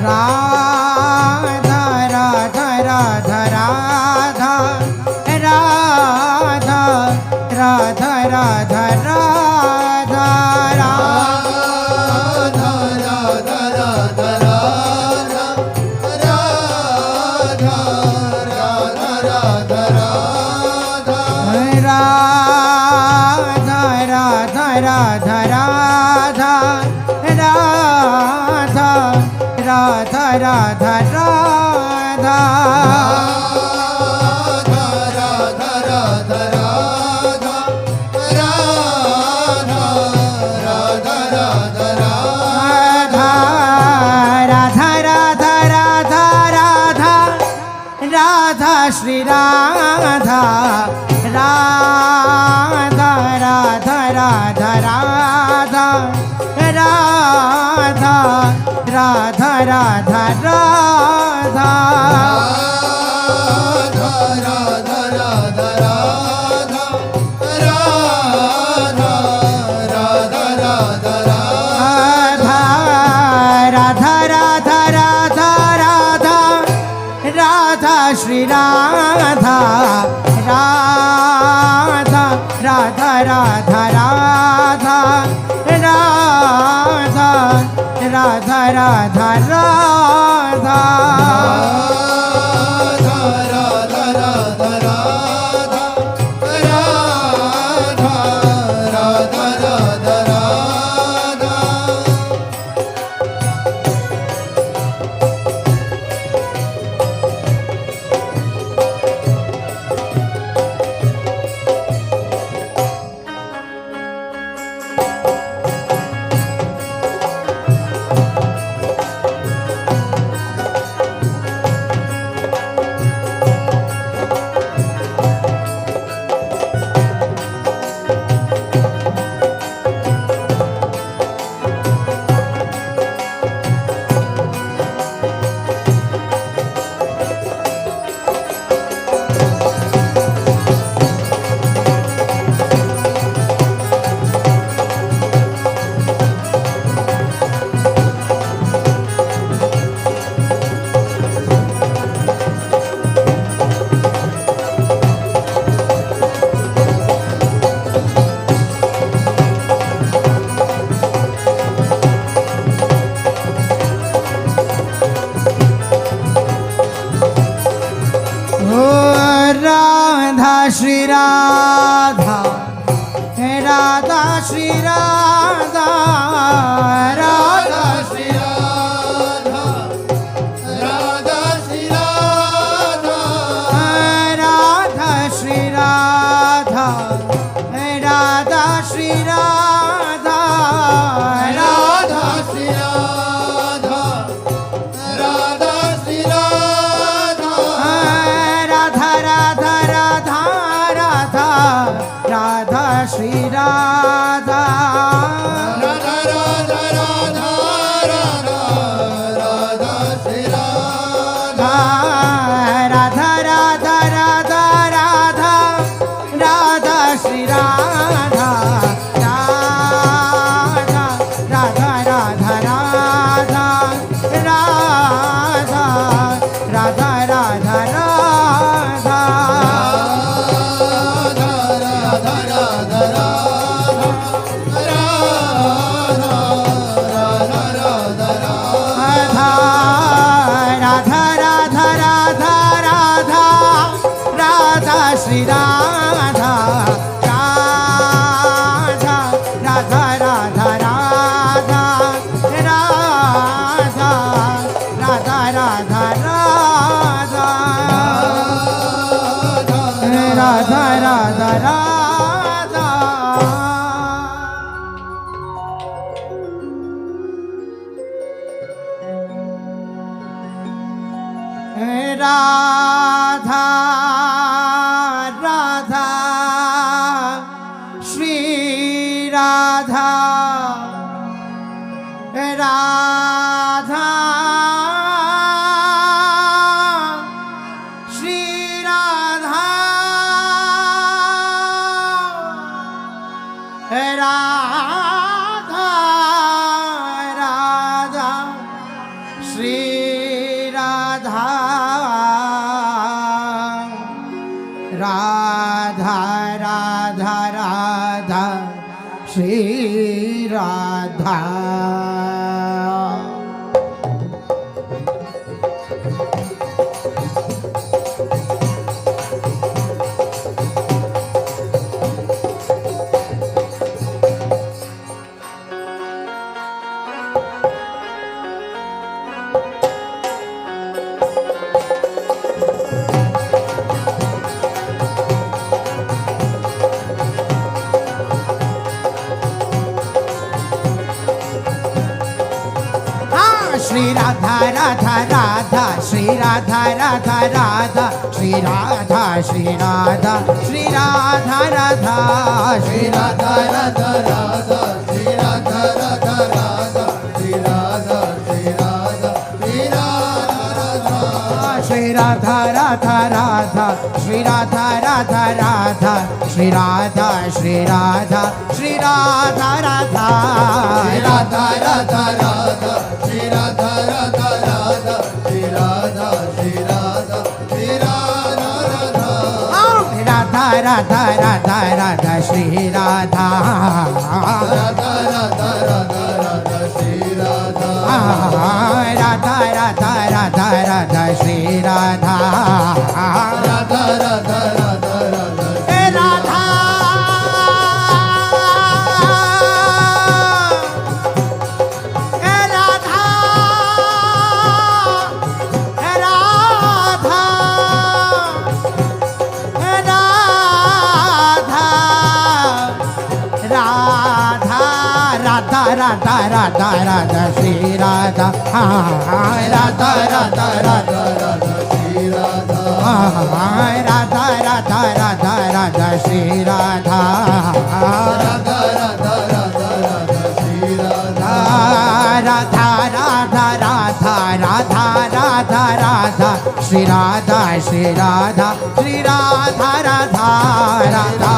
राधा राधा राधा राधा राधा राधा राधा राधा राधा राधा राधा राधा राधा राधा श्री राधा राधा राधा राधा राधा राधा राधा राधा राधा श्री राधा राधा राधा राधा राधा राधा राधा राधा श्री राधा राधा श्री राधा राधा श्री राधा राधा श्री राधा राधा श्री राधा राधा श्री राधा राधा श्री राधा राधा श्री राधा राधा राधा राधा श्री राधा राधा राधा राधा राधा राधा श्री राधा राधा राधा राधा राधा राधा श्री राधा राधा राधा राधा राधा राधा राधा राधा श्री राधा राधा राधा राधा राधा राधा राधा राधा राधा राधा राधा राधा राधा श्री राधा राधा श्री राधा राधा राधा श्री राधा श्री राधा राधा राधा श्री राधा राधा राधा श्री राधा श्री राधा श्री राधा राधा श्री राधा राधा राधा श्री राधा राधा राधा श्री राधा श्री राधा श्री राधा श्री राधा राधा राधा श्री राधा राधा राधा श्री राधा श्री राधा श्री राधा राधा राधा राधा राधा श्री राधा राधा राधा श्री राधा श्री राधा श्री राधा राधा राधा राधा राधा श्री राधा राधा राधा राधा राधा श्री राधा राधा राधा राधा राधा श्री राधा राधा राधा राधा राधा हे राधा हे राधा हे राधा हे राधा राधा राधा राधा राधा राधा श्री राधा राधा राधा राधा राधा श्री राधा राधा राधा राधा राधा श्री राधा राधा राधा राधा राधा श्री राधा राधा राधा राधा राधा राधा राधा श्री राधा श्री राधा श्री राधा राधा राधा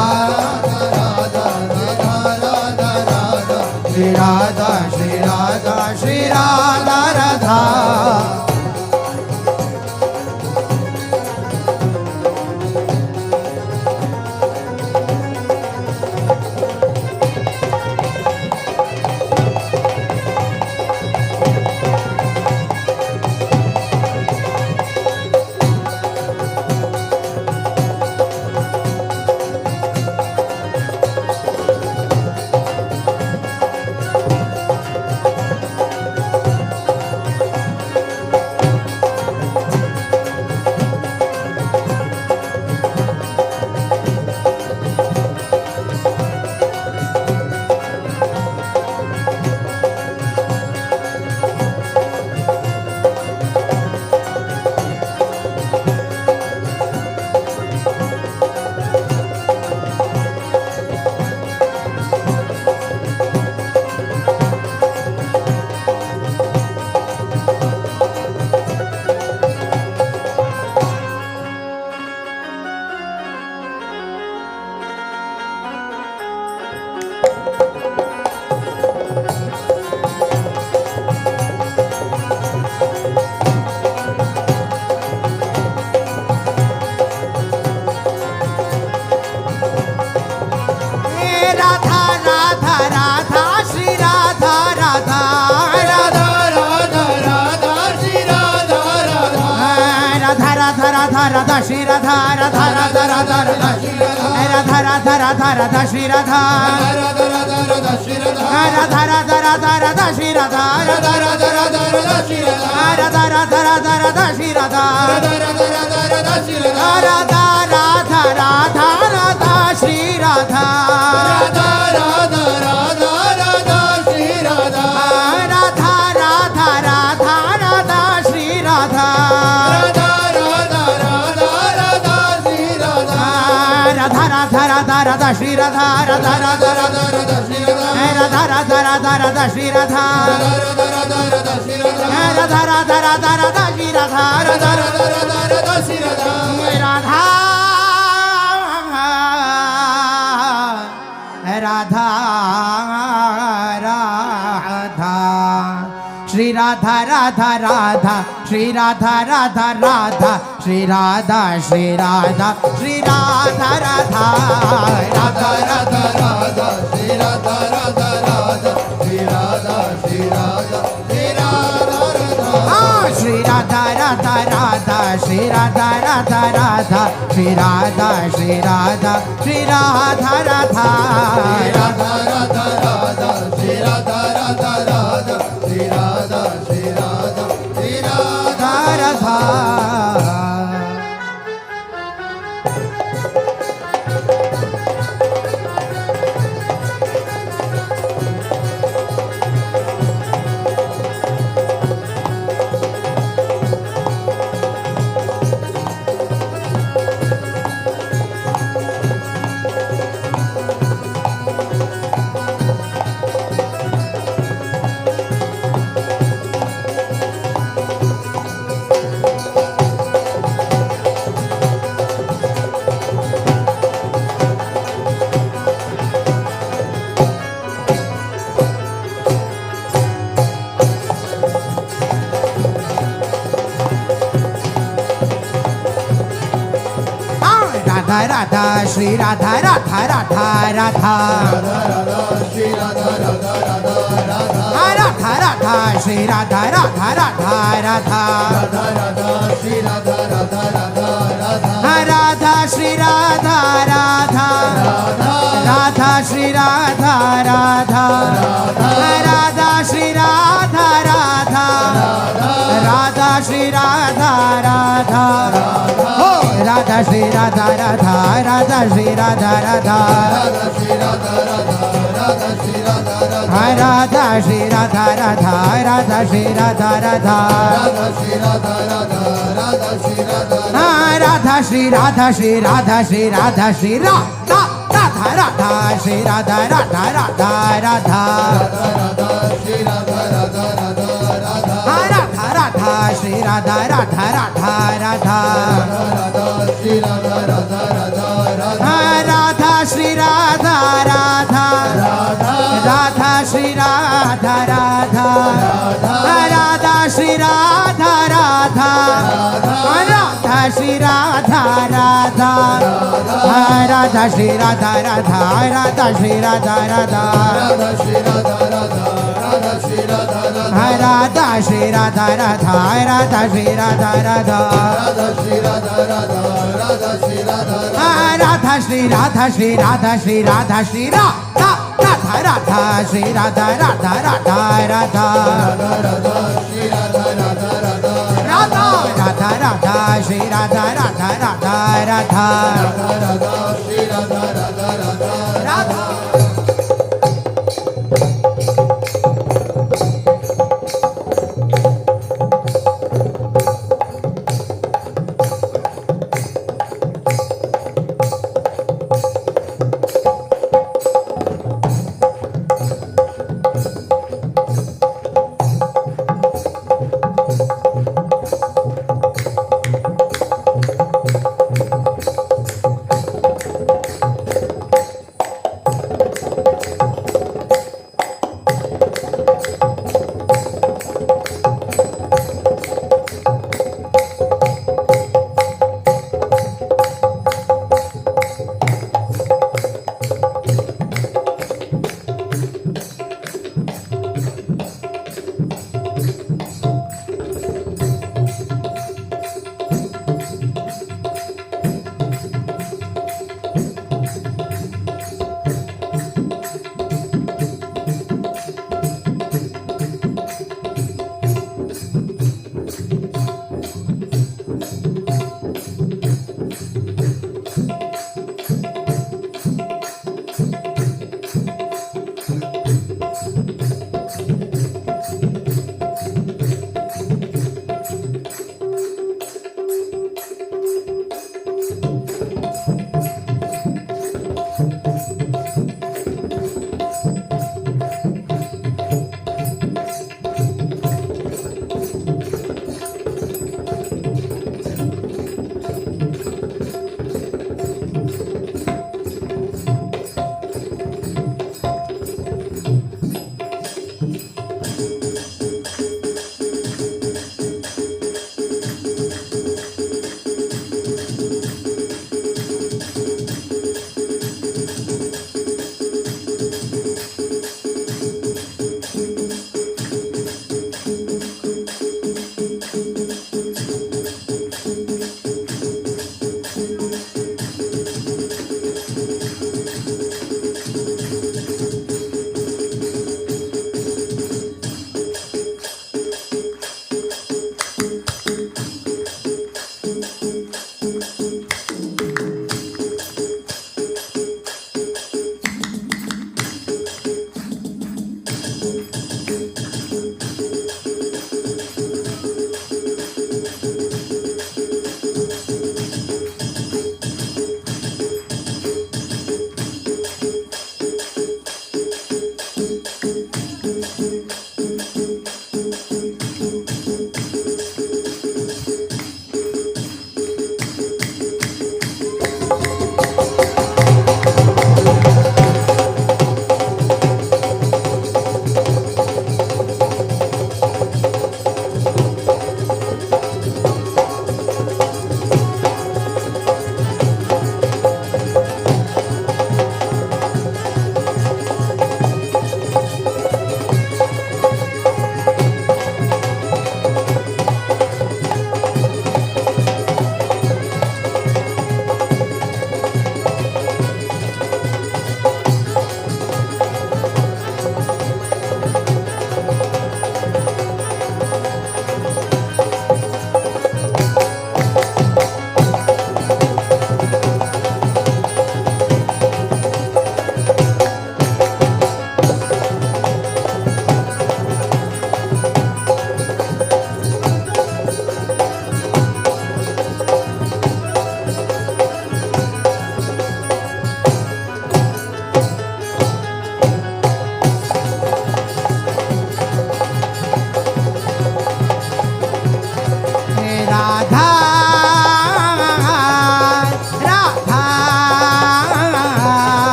श्री राधा श्री राधा श्री राधा राधा राधा श्री राधा राधा राधा राधा राधा राधा राधा राधा राधा श्री राधा राधा राधा राधा श्री राधा राधा राधा राधा राधा श्री राधा राधा राधा राधा राधा श्री राधा राधा राधा राधा राधा श्री राधा राधा राधा राधा राधा श्री राधा राधा राधा राधा राधा श्री राधा राधा राधा राधा राधा श्री राधा राधा राधा राधा राधा श्री राधा राधा राधा राधा राधा श्री राधा राधा राधा राधा राधा श्री राधा राधा राधा राधा राधा श्री राधा राधा राधा राधा श्री राधा राधा राधा राधा राधा श्री राधा राधा राधा राधा राधा श्री राधा राधा राधा राधा श्री राधा राधा राधा श्री राधा राधा राधा श्री राधा श्री राधा श्री राधा राधा राधा राधा राधा श्री राधा राधा राधा श्री राधा श्री राधा श्री राधा राधा हाँ श्री राधा राधा राधा श्री राधा राधा राधा श्री राधा श्री राधा श्री राधा राधा राधा राधा राधा श्री राधा राधा राधा श्री राधा श्री राधा श्री राधा राधा राधा श्री राधा राधा राधा राधा श्री राधा राधा राधा राधा राधा राधा श्री राधा राधा राधा राधा राधा श्री राधा राधा राधा राधा राधा श्री राधा राधा राधा श्री राधा राधा राधा श्री राधा राधा राधा श्री राधा राधा हो राधा श्री राधा राधा राधा श्री राधा राधा राधा श्री राधा राधा राधा श्री राधा राधा राधा श्री राधा श्री राधा श्री राधा श्री राधा राधा राधा श्री राधा राधा राधा राधा राधा राधा श्री राधा राधा राधा राधा राधा श्री राधा राधा राधा श्री राधा राधा राधा श्री राधा राधा राधा श्री राधा राधा राधा श्री राधा राधा राधा श्री राधा राधा राधा श्री राधा राधा राधा श्री राधा राधा राधा श्री राधा श्री राधा श्री राधा श्री राधा राधा राधा श्री राधा राधा राधा राधा राधा राधा श्री राधा राधा राधा राधा राधा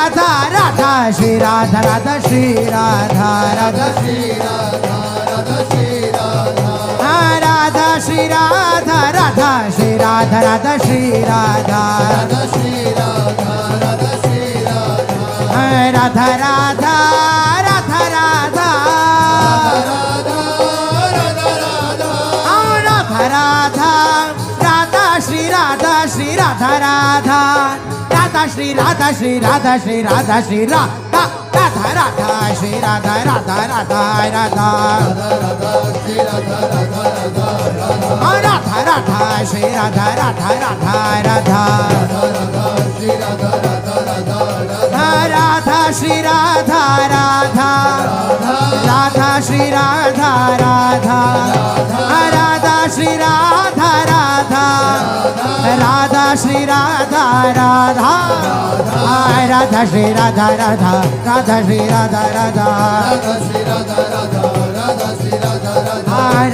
राधा राधा श्री राधा राधा श्री राधा राधा श्री राधा राधा श्री राधा राधा श्री राधा राधा श्री राधा राधा श्री राधा राधा श्री राधा राधा श्री राधा राधा राधा राधा राधा राधा राधा श्री राधा श्री राधा राधा राधा श्री राधा श्री राधा श्री राधा श्री राधा राधा राधा श्री राधा राधा राधा राधा राधा राधा श्री राधा राधा राधा राधा राधा श्री राधा राधा राधा श्री राधा राधा राधा श्री राधा राधा राधा श्री राधा राधा राधा श्री राधा राधा राधा श्री राधा राधा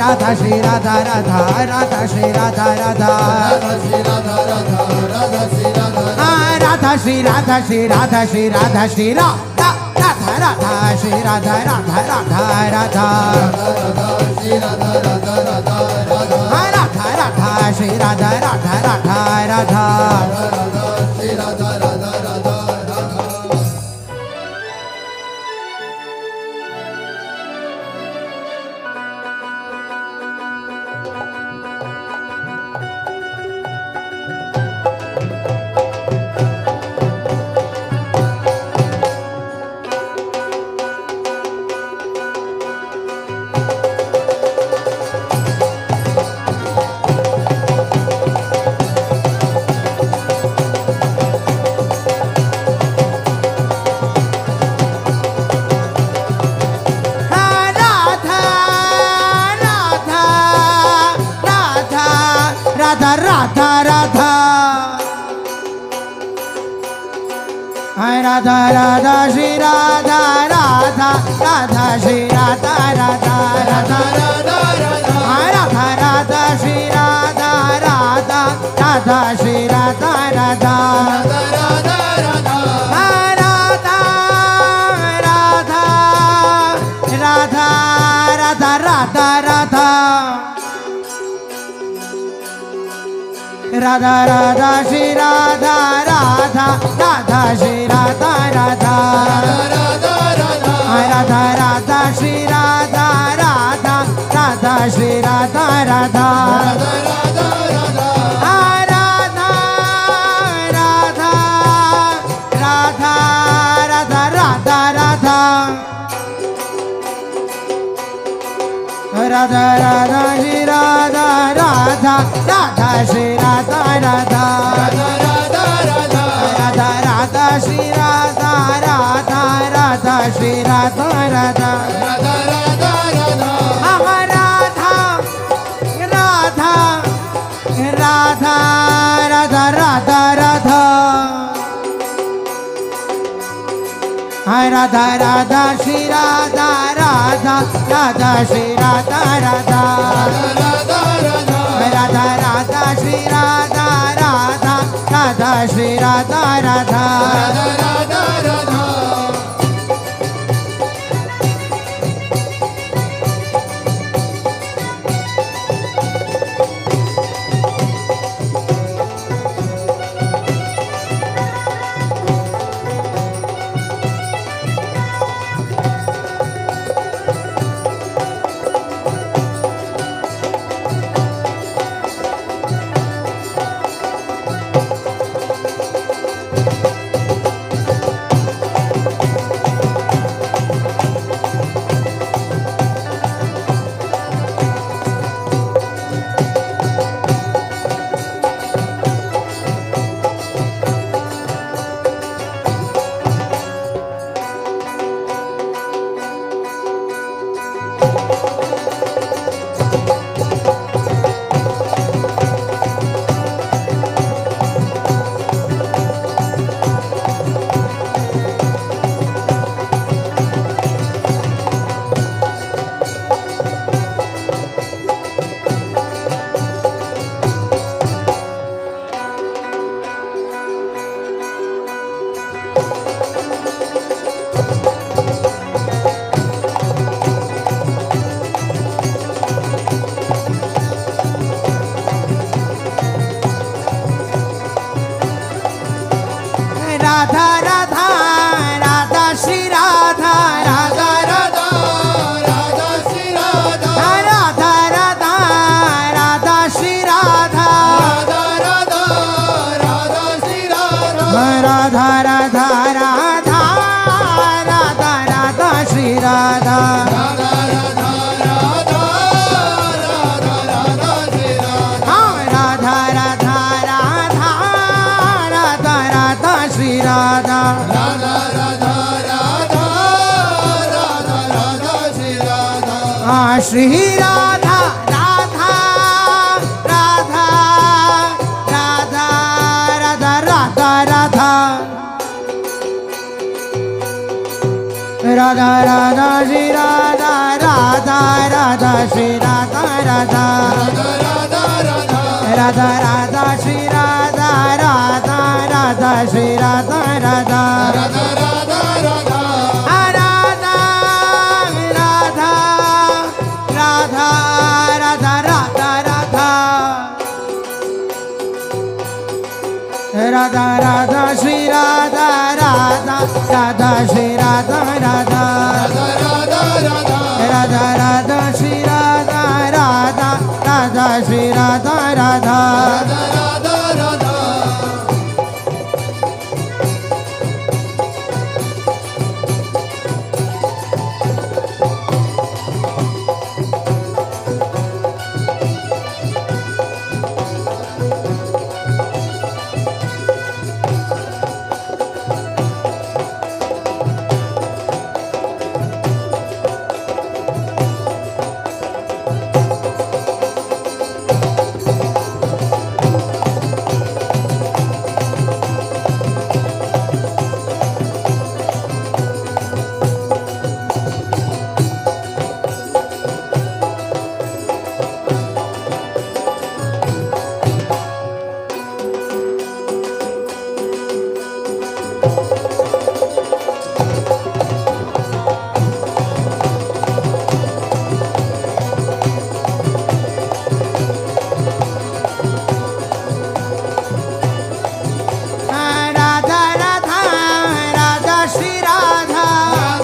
राधा श्री राधा राधा राधा श्री राधा राधा राधा श्री राधा श्री राधा श्री राधा श्री राधा राधा राधा श्री राधा राधा राधा राधा राधा राधा श्री राधा राधा राधा राधा राधा राधा राधा राधा राधा श्री राधा राधा राधा श्री राधा राधा राधा राधा राधा श्री राधा राधा राधा श्री राधा राधा राधा राधा राधा राधा राधा राधा राधा श्री राधा राधा राधा श्री राधा राधा राधा राधा श्री राधा राधा राधा श्री राधा राधा राधा राधा राधा राधा राधा राधा राधा राधा श्री राधा राधा राधा श्री राधा राधा राधा राधा श्री राधा राधा राधा श्री राधा राधा राधा राधा राधा राधा राधा राधा राधा राधा राधा श्री राधा राधा राधा श्री राधा राधा राधा राधा श्री राधा राधा राधा श्री राधा राधा राधा राधा राधा श्री राधा राधा राधा राधा श्री राधा राधा राधा राधा श्री राधा राधा राधा राधा श्री राधा राधा राधा राधा राधा राधा श्री राधा राधा राधा राधा राधा राधा श्री राधा राधा राधा राधा राधा राधा श्री राधा राधा राधा राधा राधा राधा श्री राधा श्री राधा राधा राधा राधा राधा राधा राधा राधा राधा श्री राधा राधा राधा श्री राधा राधा राधा राधा राधा राधा श्री राधा राधा राधा श्री राधा राधा राधा राधा राधा राधा राधा राधा राधा राधा राधा राधा श्री राधा राधा राधा श्री राधा राधा राधा राधा राधा राधा श्री राधा राधा राधा श्री राधा राधा राधा राधा राधा राधा राधा राधा श्री राधा राधा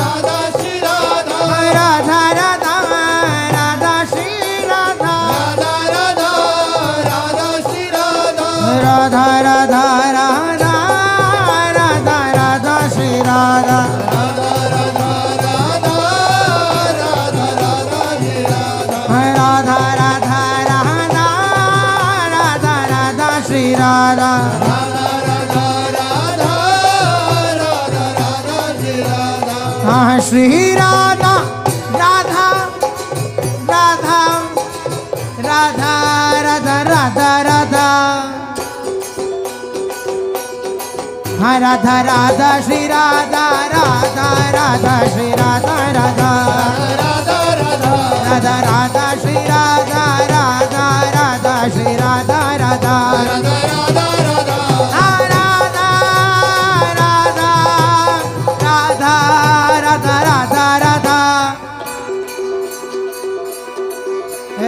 राधा श्री राधा राधा राधा राधा श्री राधा राधा राधा श्री राधा राधा राधा राधा राधा राधा श्री राधा राधा राधा राधा राधा राधा श्री राधा राधा राधा राधा राधा राधा श्री राधा राधा राधा राधा राधा राधा श्री राधा श्री राधा राधा राधा राधा राधा राधा राधा राधा राधा श्री राधा राधा राधा श्री राधा राधा राधा राधा राधा राधा श्री राधा राधा राधा श्री राधा राधा राधा राधा राधा राधा राधा राधा राधा राधा राधा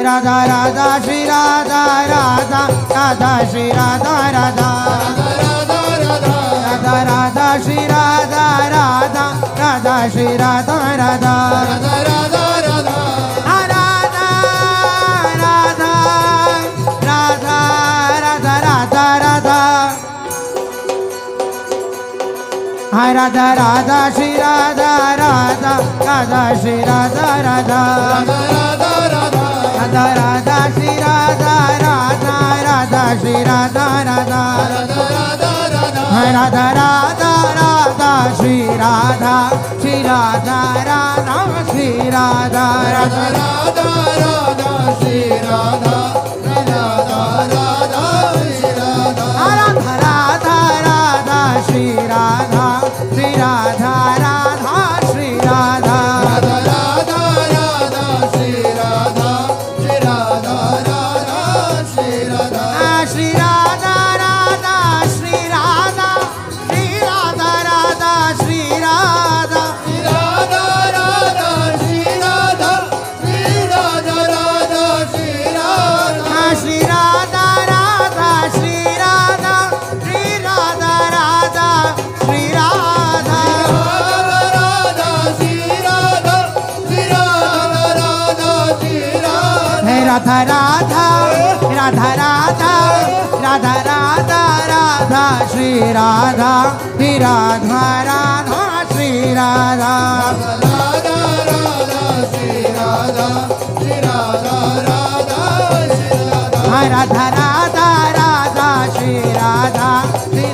राधा राधा श्री राधा राधा राधा श्री राधा राधा राधा राधा श्री राधा राधा राधा श्री राधा राधा राधा राधा राधा राधा राधा राधा राधा राधा राधा राधा राधा श्री राधा राधा राधा श्री राधा राधा राधा राधा श्री राधा राधा राधा श्री राधा राधा राधा राधा राधा श्री राधा श्री राधा राधा श्री राधा राधा राधा राधा श्री राधा राधा राधा श्री राधा राधा राधा राधा श्री राधा श्री राधा राधा श्री राधा राधा राधा राधा श्री राधा श्री राधा राधा श्री राधा श्री राधा राधा श्री राधा श्री राधा राधा श्री राधा राधा राधा श्री राधा श्री राधा राधा श्री राधा श्री राधा राधा राधा राधा राधा राधा राधा राधा श्री राधा राधा राधा श्री राधा राधा राधा श्री राधा श्री राधा राधा श्री राधा राधा राधा राधा श्री राधा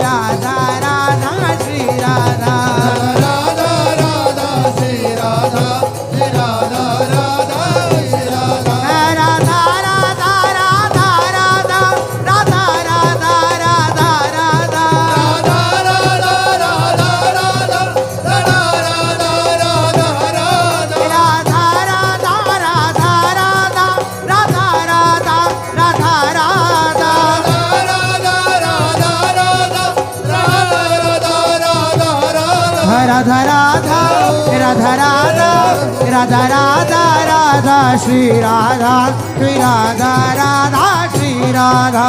राधा राधा श्री राधा राधा राधा श्री राधा श्री राधा राधा श्री राधा राधा राधा राधा राधा राधा राधा राधा राधा राधा राधा राधा राधा राधा राधा राधा श्री राधा राधा श्री राधा